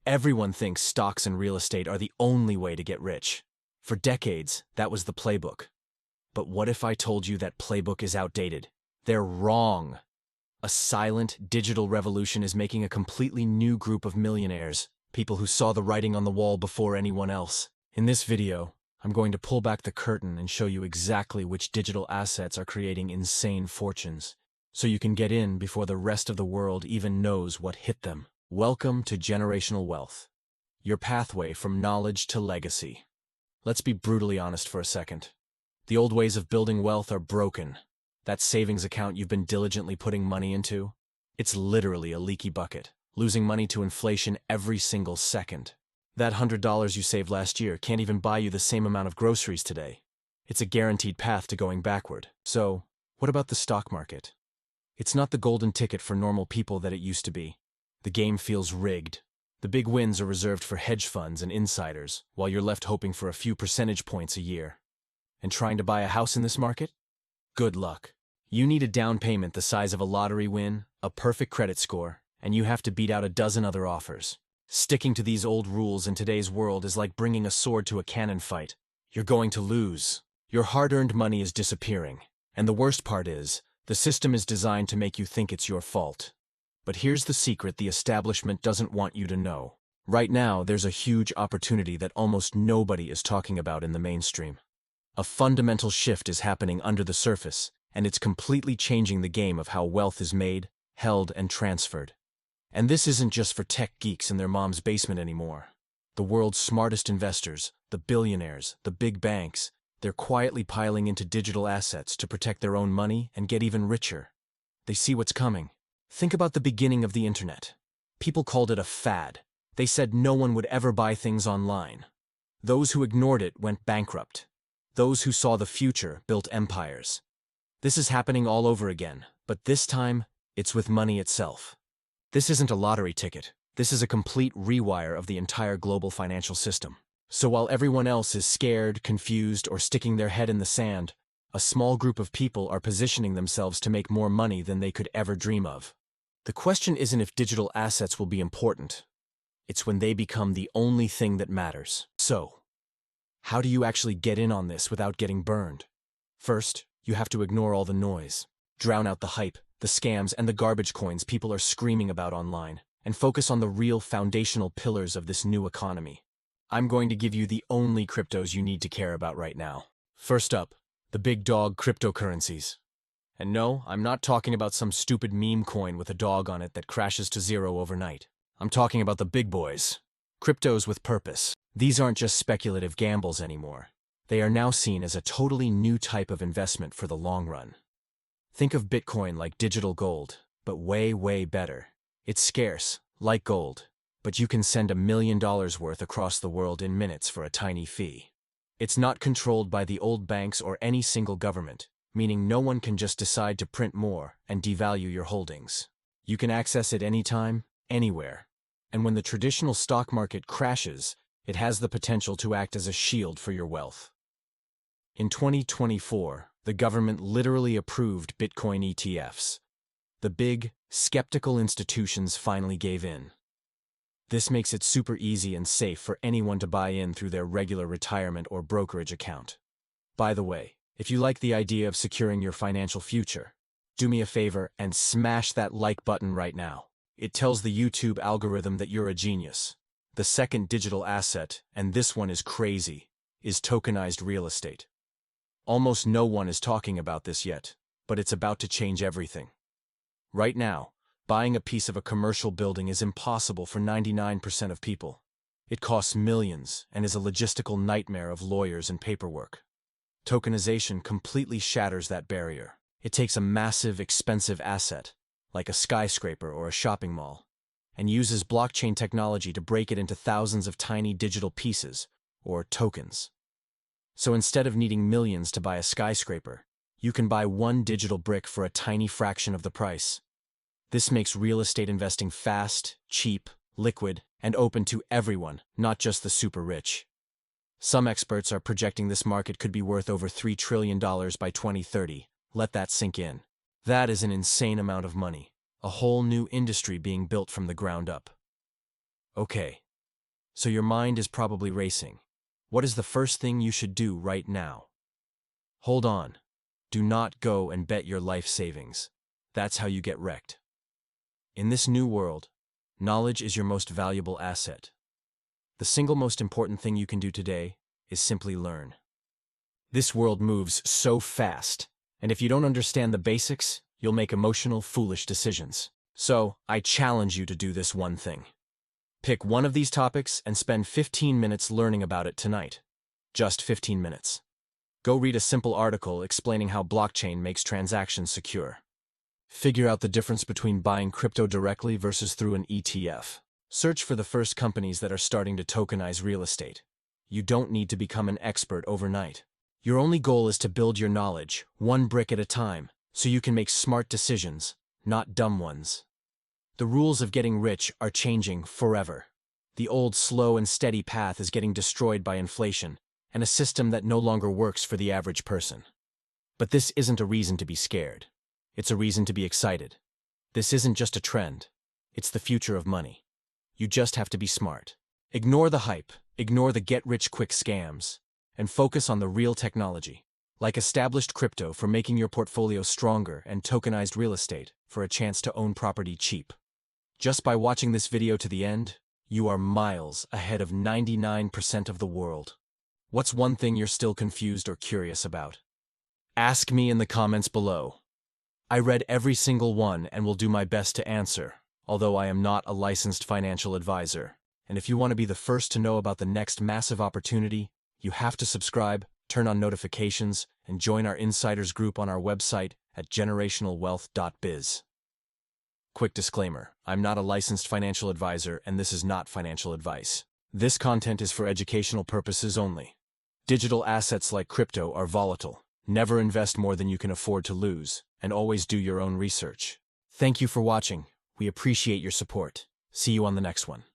Everyone thinks stocks and real estate are the only way to get rich. For decades, that was the playbook. But what if I told you that playbook is outdated? They're wrong. A silent, digital revolution is making a completely new group of millionaires, people who saw the writing on the wall before anyone else. In this video, I'm going to pull back the curtain and show you exactly which digital assets are creating insane fortunes, so you can get in before the rest of the world even knows what hit them. Welcome to Generational Wealth, your pathway from knowledge to legacy. Let's be brutally honest for a second. The old ways of building wealth are broken. That savings account you've been diligently putting money into, it's literally a leaky bucket, losing money to inflation every single second. That $100 you saved last year can't even buy you the same amount of groceries today. It's a guaranteed path to going backward. So, what about the stock market? It's not the golden ticket for normal people that it used to be. The game feels rigged. The big wins are reserved for hedge funds and insiders, while you're left hoping for a few percentage points a year. And trying to buy a house in this market? Good luck. You need a down payment the size of a lottery win, a perfect credit score, and you have to beat out a dozen other offers. Sticking to these old rules in today's world is like bringing a sword to a cannon fight. You're going to lose. Your hard-earned money is disappearing. And the worst part is, the system is designed to make you think it's your fault. But here's the secret the establishment doesn't want you to know. Right now, there's a huge opportunity that almost nobody is talking about in the mainstream. A fundamental shift is happening under the surface, and it's completely changing the game of how wealth is made, held, and transferred. And this isn't just for tech geeks in their mom's basement anymore. The world's smartest investors, the billionaires, the big banks, they're quietly piling into digital assets to protect their own money and get even richer. They see what's coming. Think about the beginning of the internet. People called it a fad. They said no one would ever buy things online. Those who ignored it went bankrupt. Those who saw the future built empires. This is happening all over again, but this time, it's with money itself. This isn't a lottery ticket. This is a complete rewire of the entire global financial system. So while everyone else is scared, confused, or sticking their head in the sand, a small group of people are positioning themselves to make more money than they could ever dream of. The question isn't if digital assets will be important. It's when they become the only thing that matters. So, how do you actually get in on this without getting burned? First, you have to ignore all the noise. Drown out the hype, the scams, and the garbage coins people are screaming about online, and focus on the real foundational pillars of this new economy. I'm going to give you the only cryptos you need to care about right now. First up, the big dog cryptocurrencies. And no, I'm not talking about some stupid meme coin with a dog on it that crashes to zero overnight. I'm talking about the big boys. Cryptos with purpose. These aren't just speculative gambles anymore. They are now seen as a totally new type of investment for the long run. Think of Bitcoin like digital gold, but way, way better. It's scarce, like gold, but you can send $1 million worth across the world in minutes for a tiny fee. It's not controlled by the old banks or any single government, meaning no one can just decide to print more and devalue your holdings. You can access it anytime, anywhere. And when the traditional stock market crashes, it has the potential to act as a shield for your wealth. In 2024, the government literally approved Bitcoin ETFs. The big, skeptical institutions finally gave in. This makes it super easy and safe for anyone to buy in through their regular retirement or brokerage account. By the way, if you like the idea of securing your financial future, do me a favor and smash that like button right now. It tells the YouTube algorithm that you're a genius. The second digital asset, and this one is crazy, is tokenized real estate. Almost no one is talking about this yet, but it's about to change everything. Right now, buying a piece of a commercial building is impossible for 99% of people. It costs millions and is a logistical nightmare of lawyers and paperwork. Tokenization completely shatters that barrier. It takes a massive, expensive asset, like a skyscraper or a shopping mall, and uses blockchain technology to break it into thousands of tiny digital pieces, or tokens. So instead of needing millions to buy a skyscraper, you can buy one digital brick for a tiny fraction of the price. This makes real estate investing fast, cheap, liquid, and open to everyone, not just the super rich. Some experts are projecting this market could be worth over $3 trillion by 2030. Let that sink in. That is an insane amount of money, a whole new industry being built from the ground up. Okay, So your mind is probably racing. What is the first thing you should do right now? Hold on. Do not go and bet your life savings. That's how you get wrecked. In this new world, knowledge is your most valuable asset. The single most important thing you can do today is simply learn. This world moves so fast, and if you don't understand the basics, you'll make emotional, foolish decisions. So, I challenge you to do this one thing. Pick one of these topics and spend 15 minutes learning about it tonight. Just 15 minutes. Go read a simple article explaining how blockchain makes transactions secure. Figure out the difference between buying crypto directly versus through an ETF. Search for the first companies that are starting to tokenize real estate. You don't need to become an expert overnight. Your only goal is to build your knowledge, one brick at a time, so you can make smart decisions, not dumb ones. The rules of getting rich are changing forever. The old slow and steady path is getting destroyed by inflation, and a system that no longer works for the average person. But this isn't a reason to be scared. It's a reason to be excited. This isn't just a trend. It's the future of money. You just have to be smart. Ignore the hype, ignore the get-rich-quick scams, and focus on the real technology, like established crypto for making your portfolio stronger and tokenized real estate for a chance to own property cheap. Just by watching this video to the end, you are miles ahead of 99% of the world. What's one thing you're still confused or curious about? Ask me in the comments below. I read every single one and will do my best to answer, although I am not a licensed financial advisor. And if you want to be the first to know about the next massive opportunity, you have to subscribe, turn on notifications, and join our insiders group on our website at GenerationalWealth.biz. Quick disclaimer, I'm not a licensed financial advisor and this is not financial advice. This content is for educational purposes only. Digital assets like crypto are volatile. Never invest more than you can afford to lose, and always do your own research. Thank you for watching. We appreciate your support. See you on the next one.